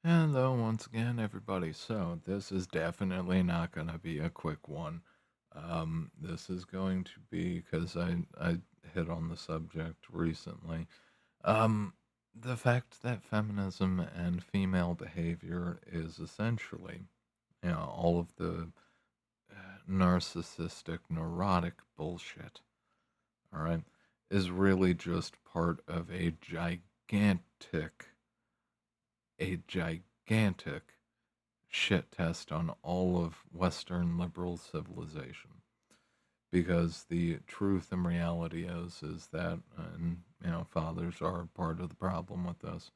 Hello, once again, everybody. So, this is definitely not going to be a quick one. This is going to be because I hit on the subject recently. Um, the fact that feminism and female behavior is essentially, all of the narcissistic, neurotic bullshit, all right, is really just part of a gigantic shit test on all of Western liberal civilization. Because the truth and reality is that, and fathers are part of the problem with this.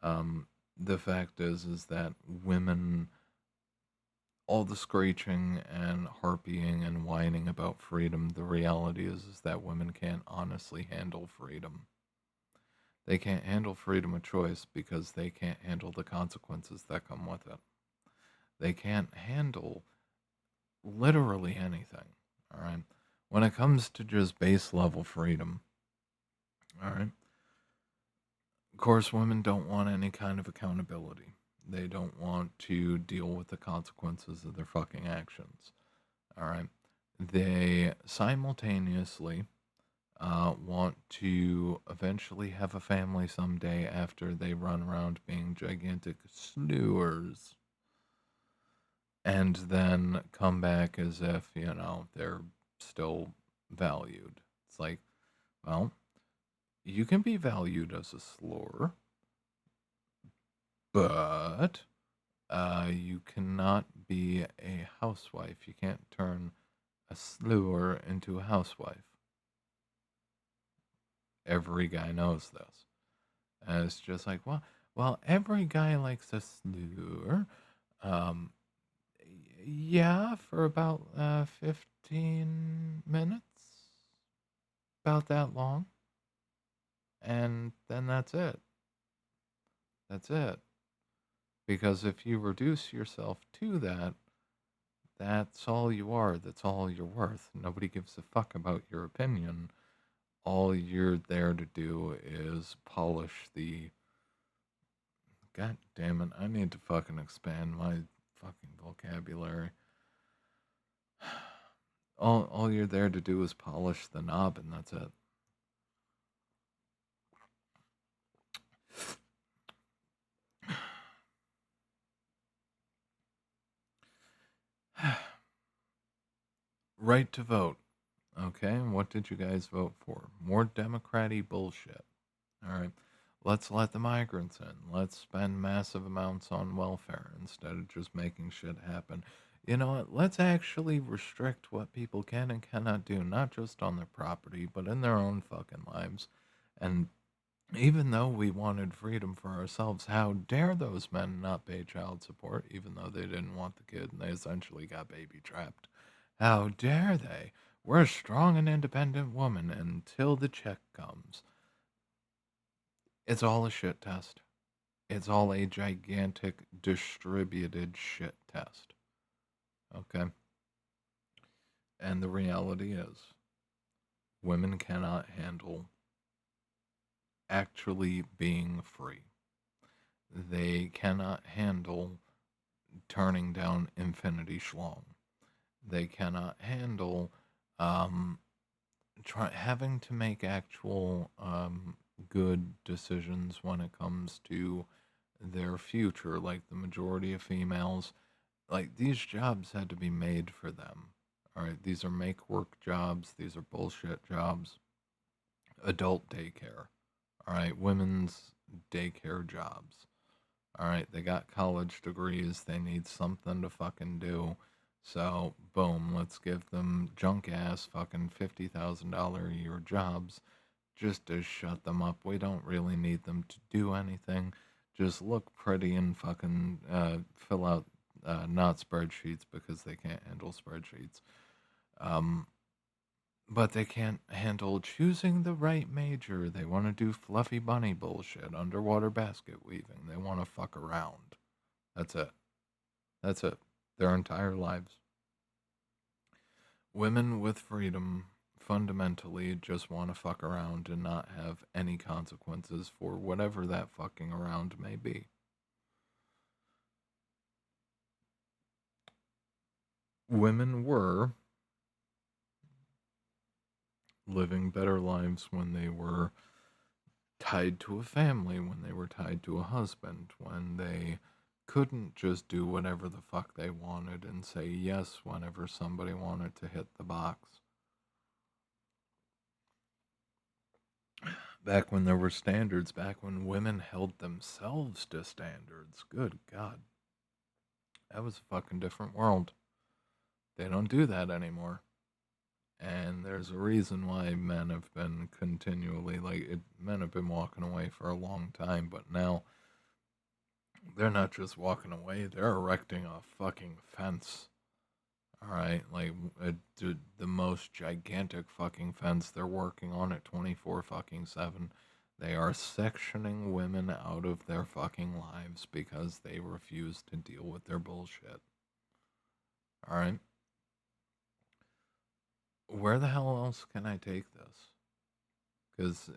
Um, the fact is that women, all the screeching and harpying and whining about freedom, the reality is that women can't honestly handle freedom. They can't handle freedom of choice because they can't handle the consequences that come with it. They can't handle literally anything. All right. When it comes to just base level freedom, all right. Of course, women don't want any kind of accountability. They don't want to deal with the consequences of their fucking actions. All right. They simultaneously want to eventually have a family someday after they run around being gigantic slewers and then come back as if, they're still valued. It's like, well, you can be valued as a slur, but you cannot be a housewife. You can't turn a slur into a housewife. Every guy knows this. And it's just like, well, every guy likes a slur. Um, yeah, for about 15 minutes, about that long. And then that's it. That's it. Because if you reduce yourself to that, that's all you are. That's all you're worth. Nobody gives a fuck about your opinion. All you're there to do is polish the. God damn it, I need to fucking expand my fucking vocabulary. All you're there to do is polish the knob, and that's it. Right to vote. Okay, what did you guys vote for? More Democratic bullshit. All right. Let's let the migrants in. Let's spend massive amounts on welfare instead of just making shit happen. You know what? Let's actually restrict what people can and cannot do, not just on their property, but in their own fucking lives. And even though we wanted freedom for ourselves, how dare those men not pay child support, even though they didn't want the kid and they essentially got baby trapped? How dare they? We're a strong and independent woman until the check comes. It's all a shit test. It's all a gigantic distributed shit test. Okay? And the reality is, women cannot handle actually being free. They cannot handle turning down infinity schlong. They cannot handle um, having to make actual good decisions when it comes to their future. Like the majority of females, like these jobs had to be made for them. All right, these are make work jobs. These are bullshit jobs. Adult daycare. All right, women's daycare jobs. All right, they got college degrees. They need something to fucking do. So, boom, let's give them junk ass fucking $50,000 a year jobs just to shut them up. We don't really need them to do anything. Just look pretty and fucking fill out not spreadsheets because they can't handle spreadsheets. Um, but they can't handle choosing the right major. They want to do fluffy bunny bullshit, underwater basket weaving. They want to fuck around. That's it. That's it. Their entire lives. Women with freedom fundamentally just want to fuck around and not have any consequences for whatever that fucking around may be. women were living better lives when they were tied to a family, when they were tied to a husband, when they couldn't just do whatever the fuck they wanted and say yes whenever somebody wanted to hit the box. Back when there were standards, back when women held themselves to standards, good God, that was a fucking different world. They don't do that anymore. And there's a reason why men have been continually, men have been walking away for a long time, but now they're not just walking away, they're erecting a fucking fence. All right, the most gigantic fucking fence. They're working on it 24 fucking 7. They are sectioning women out of their fucking lives because they refuse to deal with their bullshit. All right. Where the hell else can I take this? Because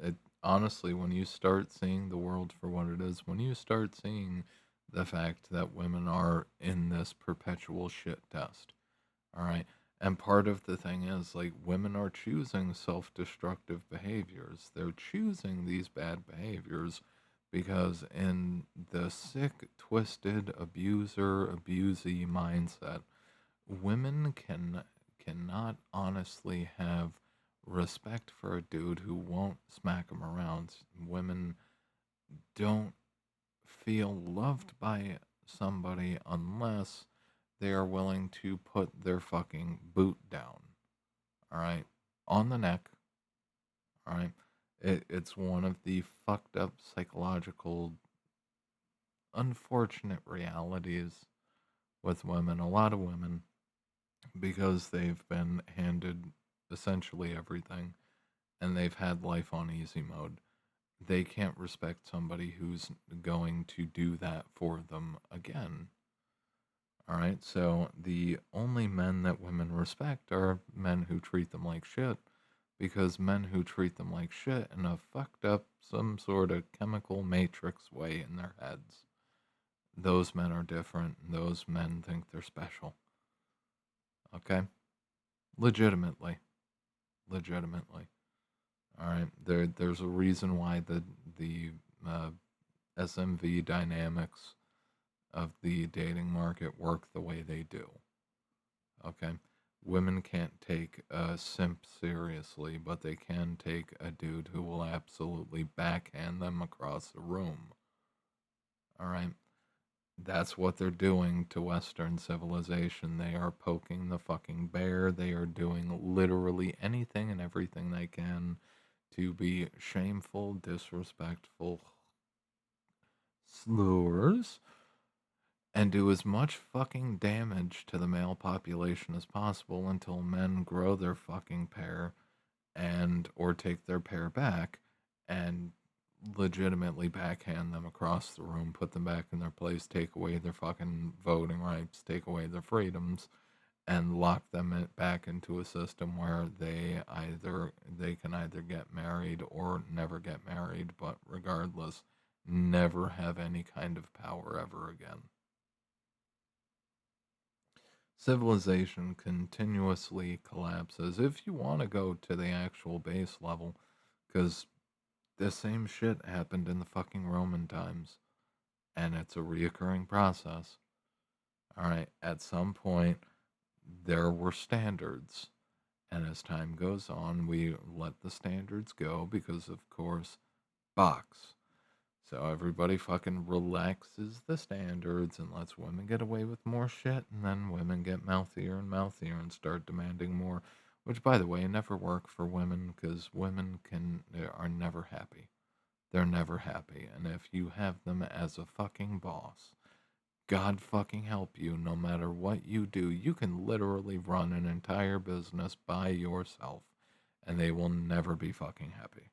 honestly, when you start seeing the world for what it is, when you start seeing the fact that women are in this perpetual shit test, all right. And part of the thing is, women are choosing self destructive behaviors. They're choosing these bad behaviors because, in the sick, twisted, abuser, abusee mindset, women cannot honestly have respect for a dude who won't smack them around. Women don't feel loved by somebody unless they are willing to put their fucking boot down. All right, on the neck. All right, it's one of the fucked up psychological, unfortunate realities with women. A lot of women, because they've been handed essentially everything and they've had life on easy mode, they can't respect somebody who's going to do that for them again. All right, so the only men that women respect are men who treat them like shit, because men who treat them like shit in a fucked up, some sort of chemical matrix way in their heads, those men are different. Those men think they're special. Okay? Legitimately. Legitimately. All right. There's a reason why the uh, SMV dynamics of the dating market work the way they do. Okay. Women can't take a simp seriously, but they can take a dude who will absolutely backhand them across the room. All right. That's what they're doing to Western civilization. They are poking the fucking bear. They are doing literally anything and everything they can to be shameful, disrespectful slurs, and do as much fucking damage to the male population as possible until men grow their fucking pair and or take their pair back and legitimately backhand them across the room, put them back in their place, take away their fucking voting rights, take away their freedoms, and lock them back into a system where they can either get married or never get married, but regardless, never have any kind of power ever again. Civilization continuously collapses. If you want to go to the actual base level, because the same shit happened in the fucking Roman times, and it's a reoccurring process. All right, at some point, there were standards, and as time goes on, we let the standards go because, of course, box. So everybody fucking relaxes the standards and lets women get away with more shit, and then women get mouthier and mouthier and start demanding more. Which, by the way, never work for women because women are never happy. They're never happy, and if you have them as a fucking boss, God fucking help you, no matter what you do, you can literally run an entire business by yourself, and they will never be fucking happy.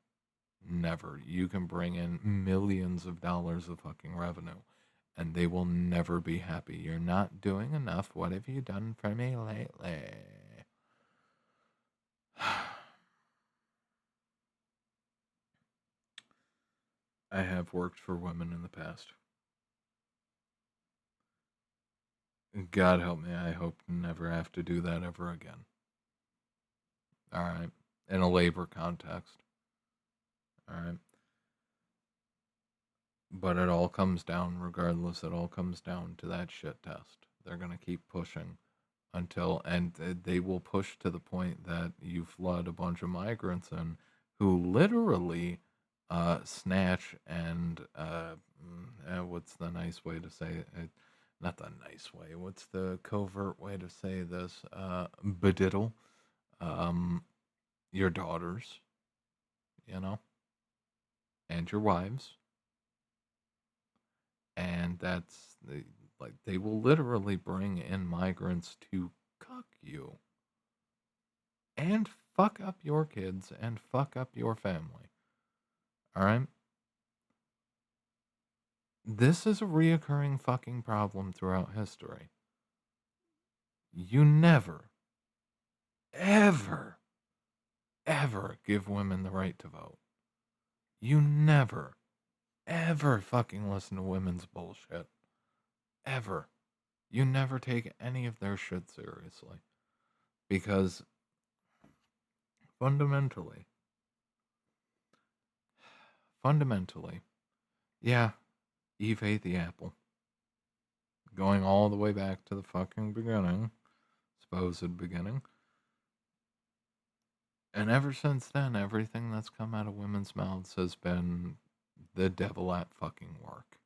Never. You can bring in millions of dollars of fucking revenue, and they will never be happy. You're not doing enough. What have you done for me lately? I have worked for women in the past. God help me, I hope to never have to do that ever again. All right. In a labor context. All right. But it all comes down, regardless, it all comes down to that shit test. They're going to keep pushing until, and they will push to the point that you flood a bunch of migrants in who literally snatch and, what's the nice way to say it? Not the nice way. What's the covert way to say this? Bediddle um, your daughters, you know, and your wives, and like they will literally bring in migrants to cuck you and fuck up your kids and fuck up your family. All right, this is a reoccurring fucking problem throughout history. You never, ever, ever give women the right to vote. You never, ever fucking listen to women's bullshit. Ever. You never take any of their shit seriously. Because fundamentally, fundamentally, yeah, Eve ate the apple. Going all the way back to the fucking beginning, supposed beginning. And ever since then, everything that's come out of women's mouths has been the devil at fucking work.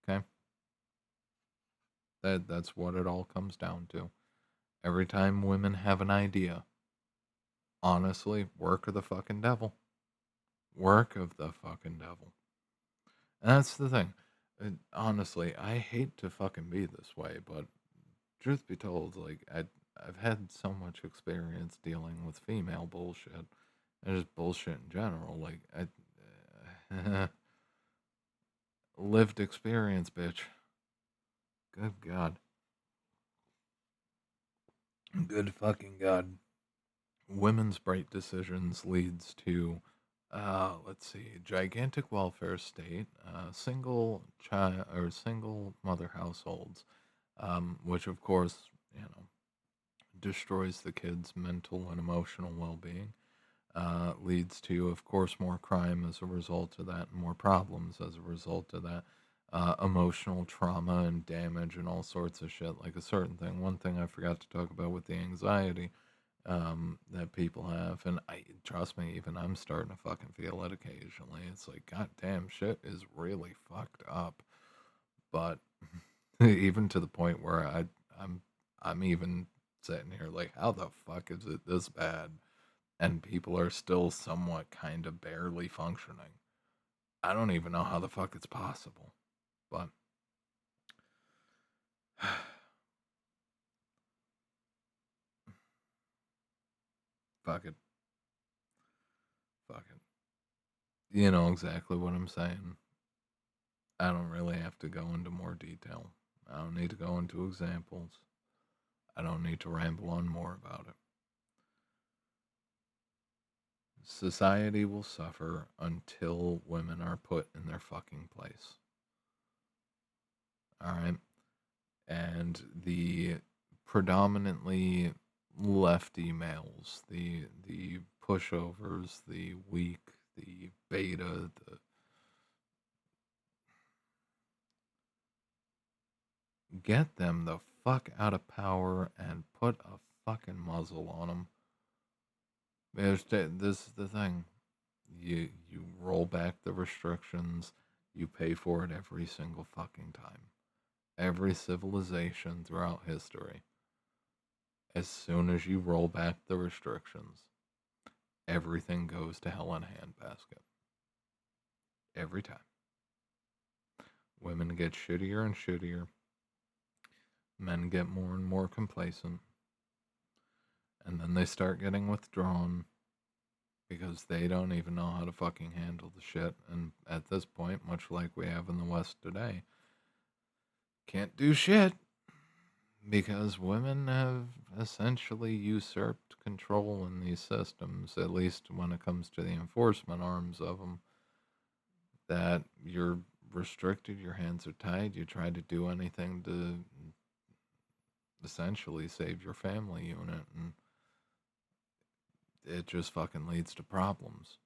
Okay? That's what it all comes down to. Every time women have an idea, honestly, work of the fucking devil. Work of the fucking devil. And that's the thing. Honestly, I hate to fucking be this way, but truth be told, like I've had so much experience dealing with female bullshit and just bullshit in general. Like lived experience, bitch. Good God. Good fucking God. Women's bright decisions leads to, let's see, gigantic welfare state, single child or single mother households, which of course, you know, destroys the kid's mental and emotional well-being. Leads to, of course, more crime as a result of that, and more problems as a result of that. Emotional trauma and damage and all sorts of shit. Like a certain thing. One thing I forgot to talk about with the anxiety that people have, and I trust me, even I'm starting to fucking feel it occasionally. It's like, god damn, shit is really fucked up. But even to the point where I'm I'm even sitting here like, how the fuck is it this bad? And people are still somewhat kind of barely functioning. I don't even know how the fuck it's possible. But fuck it. Fuck it. You know exactly what I'm saying. I don't really have to go into more detail. I don't need to go into examples. I don't need to ramble on more about it. Society will suffer until women are put in their fucking place. All right? And the predominantly lefty males, the pushovers, the weak, the beta, the get them the fuck out of power and put a fucking muzzle on them. This is the thing. You roll back the restrictions. You pay for it every single fucking time. Every civilization throughout history. As soon as you roll back the restrictions, everything goes to hell in a handbasket. Every time. Women get shittier and shittier. Men get more and more complacent. And then they start getting withdrawn because they don't even know how to fucking handle the shit. And at this point, much like we have in the West today, can't do shit because women have essentially usurped control in these systems, at least when it comes to the enforcement arms of them. That you're restricted, your hands are tied, you try to do anything essentially save your family unit, and it just fucking leads to problems.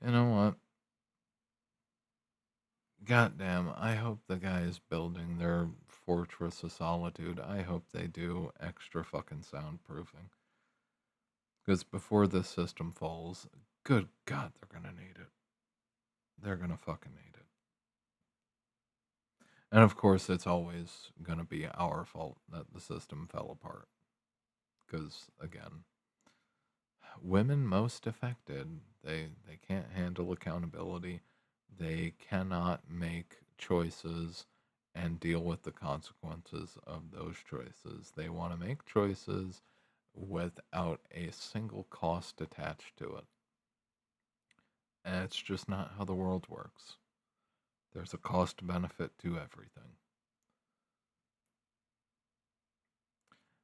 You know what? Goddamn, I hope the guys building their Fortress of Solitude, I hope they do extra fucking soundproofing. Because before this system falls, good God, they're gonna need it. They're gonna fucking need it. And of course, it's always gonna be our fault that the system fell apart. Because, again, women most affected, they can't handle accountability. They cannot make choices and deal with the consequences of those choices. They want to make choices without a single cost attached to it. And it's just not how the world works. There's a cost benefit to everything.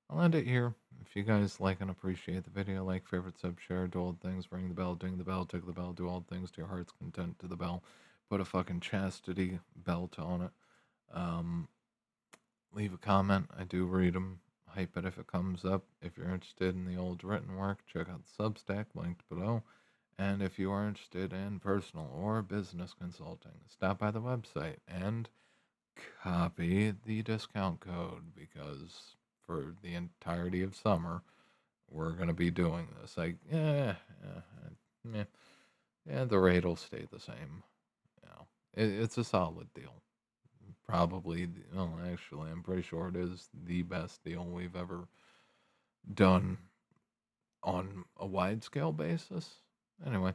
I'll end it here. If you guys like and appreciate the video, like, favorite, sub, share, do all things, ring the bell, ding the bell, tick the bell, do all things to your heart's content to the bell. Put a fucking chastity belt on it. Leave a comment. I do read them. Hype it if it comes up. If you're interested in the old written work, check out the Substack linked below. And if you are interested in personal or business consulting, stop by the website and copy the discount code, because for the entirety of summer, we're going to be doing this. The rate will stay the same. It's a solid deal. Probably, well, actually, I'm pretty sure it is the best deal we've ever done on a wide scale basis. Anyway,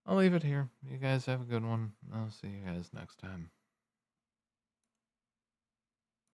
I'll leave it here. You guys have a good one. I'll see you guys next time.